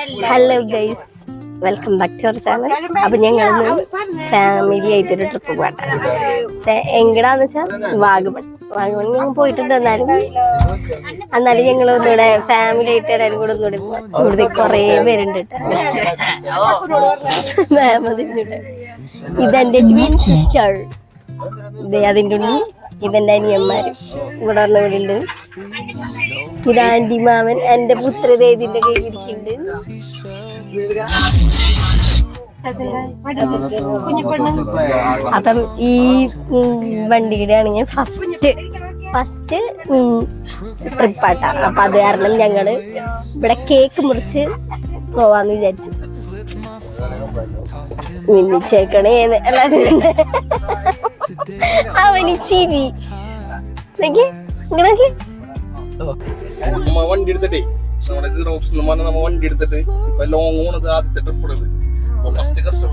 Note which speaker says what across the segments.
Speaker 1: Hello guys, welcome back to our channel. അപ്പം ഞങ്ങളിന്ന് family ആയിട്ടൊരു ട്രിപ്പ് പോകട്ടെ. എങ്ങടാന്ന് വെച്ചാൽ വാഗമൺ ഞങ്ങൾ പോയിട്ടുണ്ട്. എന്നാലും ഞങ്ങൾ ഒന്നുകൂടെ ഫാമിലി ആയിട്ട് എല്ലാവരും കൂടെ ഒന്നുകൂടി പോകാം. ഇവിടുത്തെ കുറേ പേരുണ്ട് കേട്ടോ. ഇതെന്റെ ട്വിൻ സിസ്റ്റർ, അതിൻ്റെ ഉണ്ണി, ഇതെന്റെ അനിയന്മാര് ഇവിടെ വന്നവരുണ്ട്. ഇത് ആന്റി മാമൻ, എന്റെ പുത്രദേതിന്റെ കയ്യിലിരിക്കുന്നുണ്ട്. അപ്പം ഈ വണ്ടിയുടെ ആണെങ്കിൽ ഫസ്റ്റ് ട്രിപ്പാട്ടാ. അപ്പൊ അത് കാരണം ഞങ്ങള് ഇവിടെ കേക്ക് മുറിച്ച് പോവാന്ന് വിചാരിച്ചു. മിന്നിച്ചേക്കണേന്ന് അല്ലാതെ അവന് ചിരി ഇങ്ങനൊക്കെ
Speaker 2: വണ്ടി എടുത്തിട്ടേ വണ്ടി എടുത്തിട്ട് ഇപ്പൊ ലോങ് പോണത് ആദ്യത്തെ ട്രിപ്പ് ഫസ്റ്റ് കസ്റ്റമർ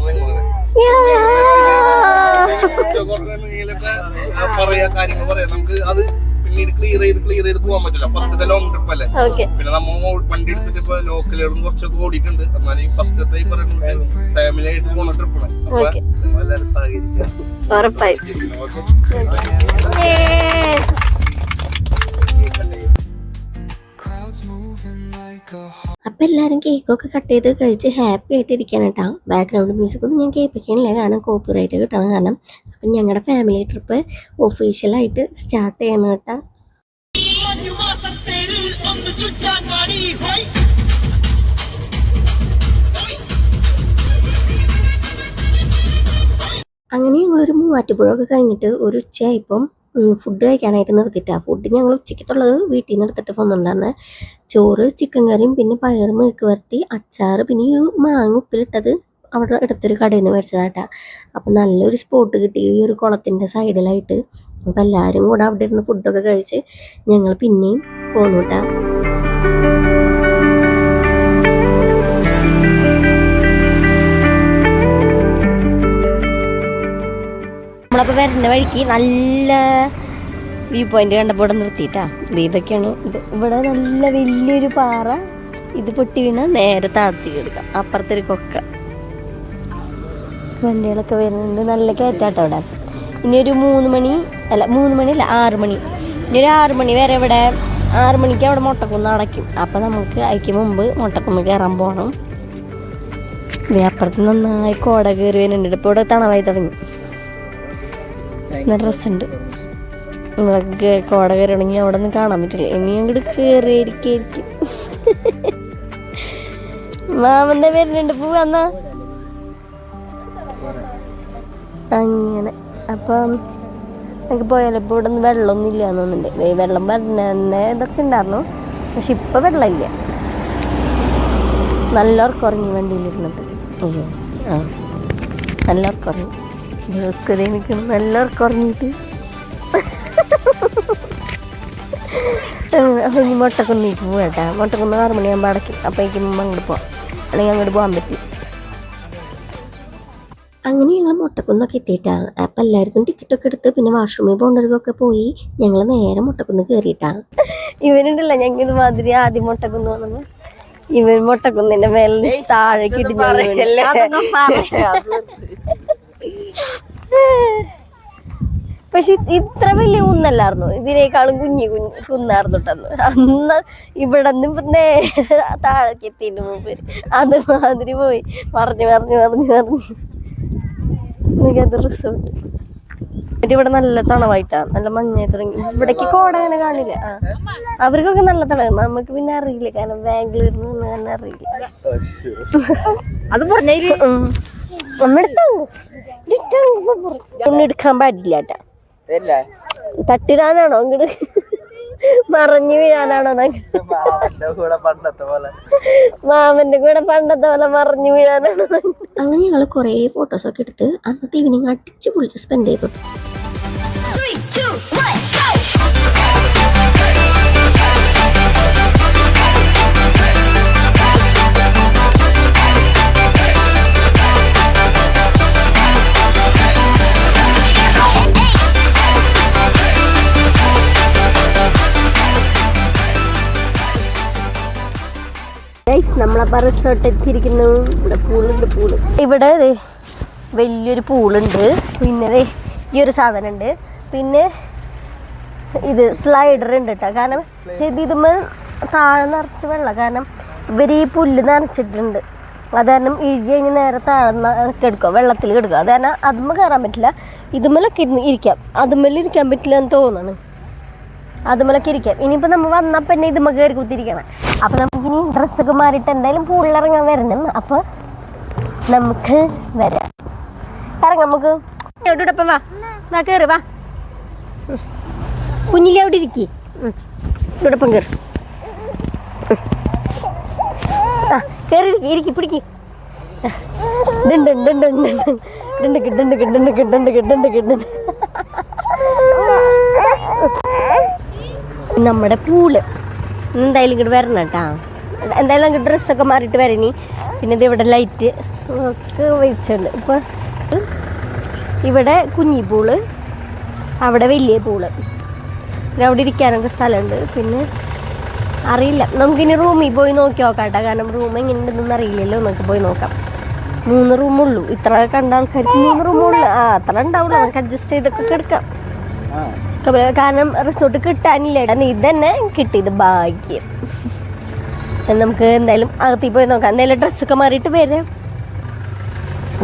Speaker 2: പറയാ കാര്യങ്ങൾ പറയാം. നമുക്ക് അത് പിന്നീട് ക്ലിയർ ചെയ്ത് പോകാൻ പറ്റില്ല. ഫസ്റ്റത്തെ ലോങ് ട്രിപ്പ് അല്ലേ. പിന്നെ നമ്മ വണ്ടി എടുത്തിട്ട് ഇപ്പൊ ലോക്കലുകളും കുറച്ചൊക്കെ ഓടിയിട്ടുണ്ട്. എന്നാലും ഈ ഫസ്റ്റത്തെ ഈ പറയുന്നത് ഫാമിലി ആയിട്ട് പോണ ട്രിപ്പാണ്. അപ്പൊ എല്ലാവരും സഹകരിക്കാം.
Speaker 1: അപ്പൊ എല്ലാരും കേക്കൊക്കെ കട്ട് ചെയ്ത് കഴിച്ച് ഹാപ്പി ആയിട്ട് ഇരിക്കാൻ കേട്ടാ. ബാക്ക്ഗ്രൗണ്ട് മ്യൂസിക് ഒന്നും ഞാൻ കേൾപ്പിക്കാനില്ല, കാരണം കോപ്പിറൈറ്റ് കിട്ടണം. കാരണം അപ്പം ഞങ്ങളുടെ ഫാമിലി ട്രിപ്പ് ഒഫീഷ്യലായിട്ട് സ്റ്റാർട്ട് ചെയ്യണം കേട്ടാ. അങ്ങനെ ഞങ്ങളൊരു മൂവാറ്റുപുഴയൊക്കെ കഴിഞ്ഞിട്ട് ഒരു ഉച്ചയായപ്പം ഫുഡ് കഴിക്കാനായിട്ട് നിർത്തിയിട്ടാണ്. ഫുഡ് ഞങ്ങൾ ഉച്ചയ്ക്കത്തുള്ളത് വീട്ടിൽ നിന്ന് എടുത്തിട്ട് പോകുന്നുണ്ടായിരുന്നെ. ചോറ്, ചിക്കൻ കറിയും, പിന്നെ പയർ മെഴുക്ക് വരട്ടി, അച്ചാറ്, പിന്നെ ഈ മാങ്ങ ഉപ്പിലിട്ടത് അവിടെ അടുത്തൊരു കടയിൽ നിന്ന് മേടിച്ചതാട്ടാ. അപ്പം നല്ലൊരു സ്പോട്ട് കിട്ടി ഈ ഒരു കുളത്തിൻ്റെ സൈഡിലായിട്ട്. അപ്പം എല്ലാവരും കൂടെ അവിടെ ഇരുന്ന് ഫുഡൊക്കെ കഴിച്ച് ഞങ്ങൾ പിന്നെയും പോന്നു കേട്ടാ. നമ്മളപ്പോൾ വരുന്ന വഴിക്ക് നല്ല വ്യൂ പോയിന്റ് കണ്ടപ്പോൾ ഇവിടെ നിർത്തിയിട്ടാ. ഇതൊക്കെയാണ് ഇത്. ഇവിടെ നല്ല വലിയൊരു പാറ, ഇത് പൊട്ടി വീണ നേരെ താഴ്ത്തി എടുക്കാം. അപ്പുറത്തൊരു കൊക്ക, വണ്ടികളൊക്കെ വരുന്നുണ്ട്. നല്ല കയറ്റാട്ടോ അവിടെ. ഇനി ഒരു 6 മണി. ഇനി ഒരു 6 മണി വരെ ഇവിടെ. 6 മണിക്ക് അവിടെ മൊട്ടക്കുന്ന് അടയ്ക്കും. അപ്പം നമുക്ക് അതിക്ക് മുമ്പ് മൊട്ടക്കുന്ന് കയറാൻ പോകണം. അപ്പുറത്ത് നന്നായി കോട കയറി വരുന്നുണ്ട്. ഇപ്പോൾ ഇവിടെ തണവായി തുടങ്ങി. നല്ല രസമുണ്ട്. നമ്മളൊക്കെ കോട കയറണമെങ്കിൽ അവിടെ നിന്ന് കാണാൻ പറ്റില്ല. ഇനി അങ്ങോട്ട് കയറിയിരിക്കും. മാമന്റെ വരുന്നുണ്ട്, പോവാന്നാ അങ്ങനെ. അപ്പം നമുക്ക് പോയാലോ. ഇപ്പോൾ ഇവിടെ നിന്ന് വെള്ളമൊന്നും ഇല്ല എന്നുണ്ട്. വെള്ളം പറഞ്ഞ ഇതൊക്കെ ഉണ്ടായിരുന്നു, പക്ഷെ ഇപ്പം വെള്ളമില്ല. നല്ല ഉറക്കുറങ്ങി വണ്ടിയിലിരുന്നിട്ട്. നല്ല ഉറക്കുറങ്ങി നിൽക്കണം. നല്ല ഉറക്കുറങ്ങിയിട്ട് അപ്പം ഇനി മൊട്ടക്കുന്നിലേക്ക് പോകട്ടെ. മൊട്ടക്കുന്ന് 6 മണിയാകുമ്പോൾ അടയ്ക്കും. അപ്പോഴേക്കും അങ്ങോട്ട് പോകാം, അല്ലെങ്കിൽ അങ്ങോട്ട് പോകാൻ പറ്റും. അങ്ങനെ ഞങ്ങൾ മൊട്ടക്കുന്നൊക്കെ എത്തിയിട്ടാണ്. അപ്പം എല്ലാവർക്കും ടിക്കറ്റൊക്കെ എടുത്ത് പിന്നെ വാഷ്റൂമിൽ പോകേണ്ടവർക്കൊക്കെ പോയി ഞങ്ങൾ നേരെ മൊട്ടക്കുന്ന് കയറിയിട്ടാണ്. ഇവനുണ്ടല്ലോ ഞങ്ങൾ ഇതുമാതിരി ആദ്യം മൊട്ടക്കുന്ന് വന്നു. ഇവൻ മൊട്ടക്കുന്നിന്റെ മേലെ താഴേക്ക് പക്ഷെ ഇത്ര വലിയ കുന്നല്ലായിരുന്നു, ഇതിനേക്കാളും കുഞ്ഞു കുന്നായിരുന്നു കേട്ടന്ന്. അന്ന് ഇവിടെ നിന്ന് നേരെ താഴേക്ക് എത്തിയിട്ട് മൂപ്പര് അതുമാതിരി പോയി മറിഞ്ഞ് അത് റിസോർട്ട്. എന്നിട്ട് ഇവിടെ നല്ല തണവായിട്ടാണ്, നല്ല മഞ്ഞായി തുടങ്ങി. ഇവിടേക്ക് കോട അങ്ങനെ കാണില്ല. അവർക്കൊക്കെ നല്ല തണവ്, നമുക്ക് പിന്നെ അറിയില്ല, കാരണം ബാംഗ്ലൂരിൽ നിന്ന് തന്നെ അറിയില്ല. അത് ഒന്നെടുക്കാൻ പാടില്ല കേട്ടാ. തട്ടിടാനാണോ അങ്ങോട്ട് മറഞ്ഞു വീഴാനാണോ? മാമന്റെ കൂടെ പണ്ടത്തെ പോലെ മറിഞ്ഞു വീഴാനാണോ? അങ്ങനെ ഞങ്ങള് കൊറേ ഫോട്ടോസൊക്കെ എടുത്ത് അന്നത്തെ ഈവനിങ് അടിച്ച് പൊളിച്ച് സ്പെൻഡ് ചെയ്തു. നമ്മളപ്പോൾ റിസോർട്ട് എത്തിയിരിക്കുന്നു. ഇവിടെ പൂളുണ്ട്. ഇവിടെ വലിയൊരു പൂളുണ്ട്. പിന്നെ ഈ ഒരു സാധനം ഉണ്ട്. പിന്നെ ഇത് സ്ലൈഡർ ഉണ്ട് കേട്ടോ. കാരണം ഇതുമ്മ താഴെ നിറച്ച് വെള്ളം. കാരണം ഇവർ ഈ പുല്ല് നനച്ചിട്ടുണ്ട്. അത് കാരണം ഇഴുകി കഴിഞ്ഞ് നേരെ താഴ്ന്ന കിടക്കുക, വെള്ളത്തിൽ കിടക്കുക. അത് കാരണം അതുമ്മ കയറാൻ പറ്റില്ല. ഇതുമ്മലൊക്കെ ഇരിക്കാം. അതുമ്മൽ ഇരിക്കാൻ പറ്റില്ല എന്ന് തോന്നുന്നു. അതുമ്മലൊക്കെ ഇരിക്കാം. ഇനിയിപ്പോൾ നമ്മൾ വന്നാൽ പിന്നെ ഇതുമ്മ കയറി കുത്തിരിക്കണം. അപ്പോൾ നമുക്കിനി ഡ്രസ്സൊക്കെ മാറിയിട്ട് എന്തായാലും പൂളിലിറങ്ങാൻ വരണം. അപ്പോൾ നമുക്ക് വരാം. ഇറങ്ങാം നമുക്ക്. എവിടെപ്പം വാ കയറി വാ. കുഞ്ഞിലെ അവിടെ ഇരിക്കി. ഇവിടെപ്പം കയറി. ആ കയറി ഇരിക്കി പിടിക്ക്. നമ്മുടെ പൂള് എന്തായാലും ഇങ്ങോട്ട് വരണം കേട്ടാ. എന്തായാലും നമുക്ക് ഡ്രസ്സൊക്കെ മാറിയിട്ട് വരണി. പിന്നെ ഇത് ഇവിടെ ലൈറ്റ് ഒക്കെ വെച്ചിട്ടുണ്ട്. ഇപ്പോൾ ഇവിടെ കുഞ്ഞി പൂള്, അവിടെ വലിയ പൂള്. പിന്നെ അവിടെ ഇരിക്കാനൊക്കെ സ്ഥലമുണ്ട്. പിന്നെ അറിയില്ല, നമുക്കിനി റൂമിൽ പോയി നോക്കി നോക്കാം കേട്ടോ. കാരണം റൂം എങ്ങനെ ഉണ്ടെന്നൊന്നും അറിയില്ലല്ലോ. നമുക്ക് പോയി നോക്കാം. 3 റൂമുള്ളൂ. ഇത്ര കണ്ട ആൾക്കാർക്ക് 3 റൂമുള്ളൂ. അത്ര ഉണ്ടാവുള്ളൂ. നമുക്ക് അഡ്ജസ്റ്റ് ചെയ്തൊക്കെ കിടക്കാം. കാരണം റിസോർട്ട് കിട്ടാനില്ല. ഇത് തന്നെ കിട്ടിയത് ഭാഗ്യം. നമുക്ക് എന്തായാലും അകത്തിൽ പോയി നോക്കാം. എന്തായാലും ഡ്രസ്സൊക്കെ മാറിയിട്ട് വരാം.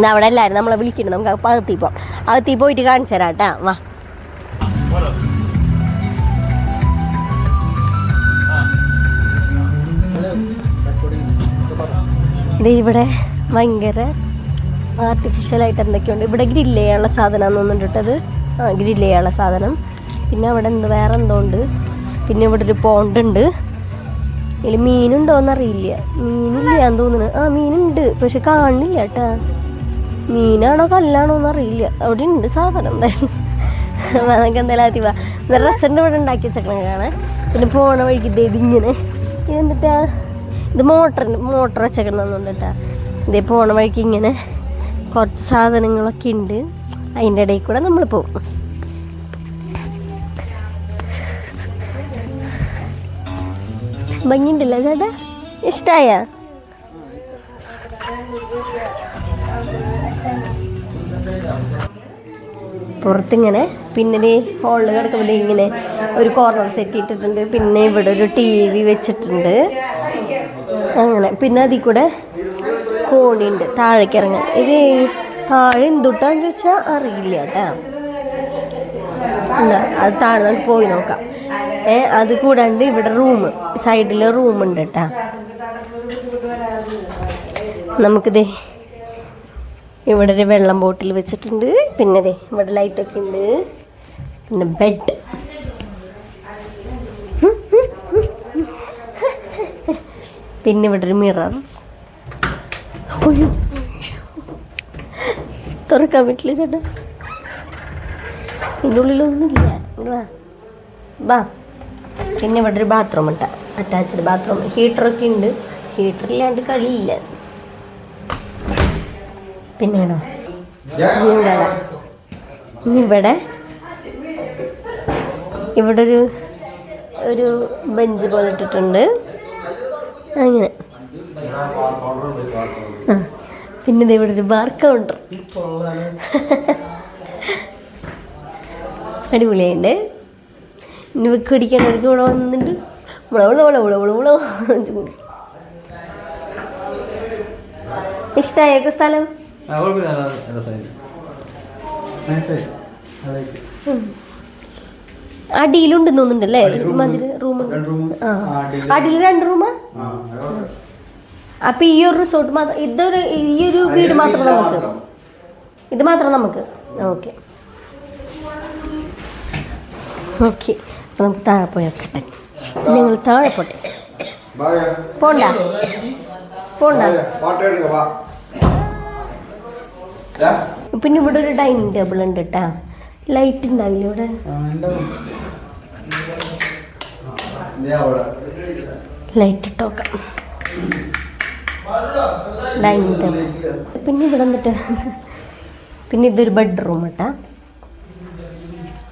Speaker 1: അവിടെ എല്ലാവരും നമ്മളെ വിളിക്കുന്നുണ്ട്. നമുക്ക് അകത്തിൽ പോവാം. അകത്തിൽ പോയിട്ട് കാണിച്ചു തരാം കേട്ടാ. വാ. ഇവിടെ ഭയങ്കര ആർട്ടിഫിഷ്യലായിട്ട് എന്തൊക്കെയുണ്ട്. ഇവിടെ ഗ്രില്ല് ചെയ്യാനുള്ള സാധനമാണെന്ന് തോന്നിട്ടത്. ഗ്രില്ല് ചെയ്യാനുള്ള സാധനം. പിന്നെ അവിടെ വേറെ എന്തോ ഉണ്ട്. പിന്നെ ഇവിടെ ഒരു പോണ്ടുണ്ട്. ഇതിൽ മീനുണ്ടോയെന്നറിയില്ല. മീനില്ലാന്ന് തോന്നുന്നു. മീനുണ്ട്, പക്ഷെ കാണുന്നില്ല കേട്ടാ. മീനാണോ കല്ലാണോ എന്നറിയില്ല. അവിടെ ഉണ്ട് സാധനം. എന്തായാലും നമുക്ക് എന്തായാലും ആദ്യം വാ. റെസ്റ്റോറൻറ്റ് ഇവിടെ ഉണ്ടാക്കി വെച്ചേക്കണം കാണാൻ. പിന്നെ പോണ വഴിക്ക് ഇതിങ്ങനെ ഇതെന്നിട്ടാ ഇത് മോട്ടർ വെച്ചേക്കണമെന്നുണ്ട് കേട്ടാ. ഇതേ പോണ വഴിക്ക് ഇങ്ങനെ കുറച്ച് സാധനങ്ങളൊക്കെ ഉണ്ട്. അതിൻ്റെ ഇടയിൽ കൂടെ നമ്മൾ പോകും. ഭംഗിയുണ്ടല്ലോ ചേട്ടാ, ഇഷ്ടമായ? പുറത്തിങ്ങനെ പിന്നെ ഹോളിൽ കിടക്കുമ്പോൾ ഇങ്ങനെ ഒരു കോർണർ സെറ്റ് ഇട്ടിട്ടുണ്ട്. പിന്നെ ഇവിടെ ഒരു TV വെച്ചിട്ടുണ്ട്. അങ്ങനെ പിന്നെ അതിൽ കൂടെ കോണിയുണ്ട് താഴേക്ക് ഇറങ്ങാൻ. ഇത് താഴെ എന്തുട്ടാന്ന് ചോദിച്ചാൽ അറിയില്ല കേട്ടാ. അത് താഴെ നമുക്ക് പോയി നോക്കാം. അത് കൂടാണ്ട് ഇവിടെ സൈഡിൽ റൂമുണ്ട് കേട്ടാ. നമുക്കിത് ഇവിടെ ഒരു വെള്ളം ബോട്ടിൽ വെച്ചിട്ടുണ്ട്. പിന്നെ ഇവിടെ ലൈറ്റൊക്കെ ഉണ്ട്. പിന്നെ ബെഡ്. പിന്നെ ഇവിടെ ഒരു മിറർ. തുറക്കാൻ പറ്റില്ല ചേട്ടാ. ഇതിൻ്റെ ഉള്ളിലൊന്നുമില്ല. വാ. പിന്നെ ഇവിടെ ഒരു ബാത്റൂം ഉണ്ട്, അറ്റാച്ച്ഡ് ബാത്റൂം. ഹീറ്ററൊക്കെ ഉണ്ട്. ഹീറ്ററില്ലാണ്ട് കളിയില്ല. പിന്നെ ഇവിടെ ഒരു ബെഞ്ച് പോലെ ഇട്ടിട്ടുണ്ട്. അങ്ങനെ പിന്നെ ഇവിടെ ഒരു ബാർ കൗണ്ടർ. അടിപൊളിയുണ്ട്. ഇനി കുടിക്കാനവർക്ക് ഇവിടെ വന്നിട്ട് ഇഷ്ടമായൊക്കെ സ്ഥലം? അടിയിലുണ്ടെന്ന് തോന്നുന്നുണ്ടല്ലേ റൂം. അടിയിൽ 2 റൂമാ. അപ്പൊ ഈ ഒരു റിസോർട്ട് മാത്രം, ഈ ഒരു വീട് മാത്രം നമുക്ക്, ഇത് മാത്രം നമുക്ക്. Okay okay. അപ്പൊ നമുക്ക് താഴെ പോയി നോക്കട്ടെ. നിങ്ങൾ താഴെ പോട്ടെ. പോണ്ട. പിന്നെ ഇവിടെ ഒരു ഡൈനിങ് ടേബിൾ ഉണ്ട് കേട്ടാ. ലൈറ്റ് ഉണ്ടാവില്ല ഇവിടെ. ലൈറ്റ് ഇട്ടോക്കാം. Dining table. പിന്നെ ഇവിടെ വന്നിട്ട് പിന്നെ ഇതൊരു ബെഡ്റൂം കേട്ടാ.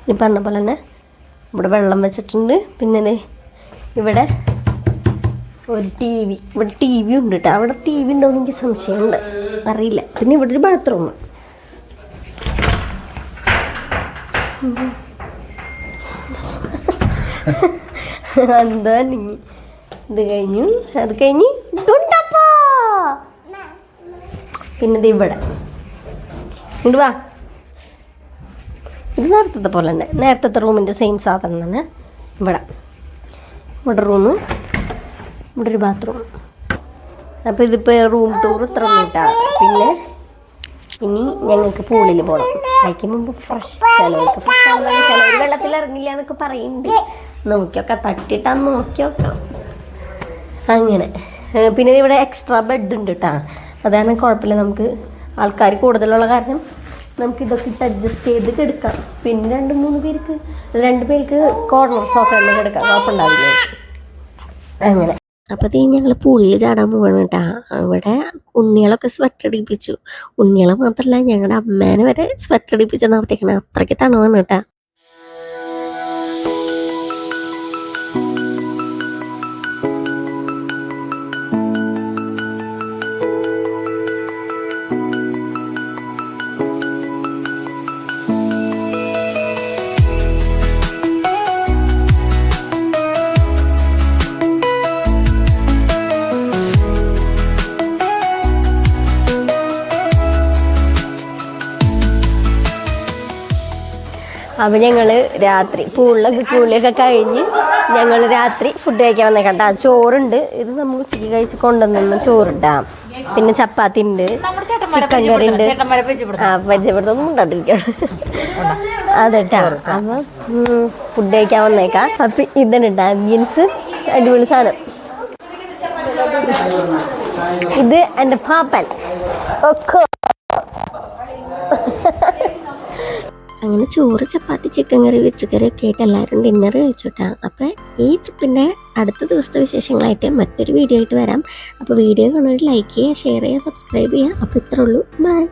Speaker 1: ഈ പറഞ്ഞ പോലെ തന്നെ ഇവിടെ വെള്ളം വെച്ചിട്ടുണ്ട്. പിന്നെ ഇവിടെ ഒരു ടി വി, ഇവിടെ ടി വി ഉണ്ട് കേട്ടോ. അവിടെ ടി വി ഉണ്ടോയെന്ന് എനിക്ക് സംശയമുണ്ട്, അറിയില്ല. പിന്നെ ഇവിടെ ഒരു ബാത്റൂം. എന്താ ഇത് കഴിഞ്ഞു, അത് കഴിഞ്ഞ് പിന്നെ ഇത് ഇവിടെ ഇങ്ങോട്ട് വാ. ഇത് നേരത്തെ പോലെ തന്നെ, നേരത്തെ റൂമിൻ്റെ സെയിം സാധനം തന്നെ. ഇവിടെ റൂമ്, ഇവിടെ ഒരു ബാത്റൂം. അപ്പോൾ ഇതിപ്പോൾ റൂം ടൂർ ഇത്ര നീട്ടാണ്. പിന്നെ ഇനി ഞങ്ങൾക്ക് പൂളിൽ പോകണം. അതിന് മുമ്പ് ചിലവർക്ക് ചിലവർ വെള്ളത്തിൽ ഇറങ്ങില്ല എന്നൊക്കെ പറയുന്നുണ്ട്. നോക്കിയൊക്കെ തട്ടിയിട്ടാന്ന് നോക്കി നോക്കണം അങ്ങനെ. പിന്നെ ഇവിടെ എക്സ്ട്രാ ബെഡ് ഉണ്ട് കേട്ടോ. അതാണ് കുഴപ്പമില്ല, നമുക്ക് ആൾക്കാർ കൂടുതലുള്ള കാരണം നമുക്ക് ഇതൊക്കെ ഇട്ട് അഡ്ജസ്റ്റ് ചെയ്ത് കിടക്കാം. പിന്നെ 2 പേർക്ക് കോർണർ സോഫയിൽ കിടക്കാം, കുഴപ്പമുണ്ടാവില്ല അങ്ങനെ. അപ്പോൾ ഇത് ഞങ്ങൾ പൂളിൽ ചാടാൻ പോകണം കേട്ടോ. അവിടെ ഉണ്ണികളൊക്കെ സ്വെറ്റർ അടിപ്പിച്ചു. ഉണ്ണികളെ മാത്രമല്ല ഞങ്ങളുടെ അമ്മേനെ വരെ സ്വെറ്റർ അടിപ്പിച്ച് നടത്തിക്കണം, അത്രയ്ക്ക് തണുവാണ് കേട്ടോ. അപ്പോൾ ഞങ്ങൾ രാത്രി കുളിയൊക്കെ കഴിഞ്ഞ് ഞങ്ങൾ രാത്രി ഫുഡ് കഴിക്കാൻ വന്നേക്കാം കേട്ടോ. ചോറുണ്ട്, ഇത് നമ്മൾ ഉച്ചയ്ക്ക് കഴിച്ച് കൊണ്ടുവന്ന ചോറിട്ടാം. പിന്നെ ചപ്പാത്തി ഉണ്ട്, ചിക്കൻ കറി ഉണ്ട്. പരിചയപ്പെടുത്തൊന്നും ഉണ്ടാണ്ടിരിക്കണം അതെട്ടാ. അപ്പം ഫുഡ് കഴിക്കാൻ വന്നേക്കാം. അപ്പം ഇതാണ് കേട്ടോ ആംബിയൻസ്, അടിപൊളി സാധനം. ഇത് എൻ്റെ പാപ്പൻ ഒക്കെ. അങ്ങനെ ചോറ്, ചപ്പാത്തി, ചിക്കൻ കറി, വെച്ച് കറി ഒക്കെ ആയിട്ട് എല്ലാവരും ഡിന്നർ കഴിച്ചോട്ടാ. അപ്പോൾ ഈ ട്രിപ്പിൻ്റെ അടുത്ത ദിവസത്തെ വിശേഷങ്ങളായിട്ട് മറ്റൊരു വീഡിയോ ആയിട്ട് വരാം. അപ്പോൾ വീഡിയോ കാണുന്നവർ ലൈക്ക് ചെയ്യുക, ഷെയർ ചെയ്യുക, സബ്സ്ക്രൈബ് ചെയ്യുക. അപ്പോൾ ഇത്രേ ഉള്ളൂ. ബൈ.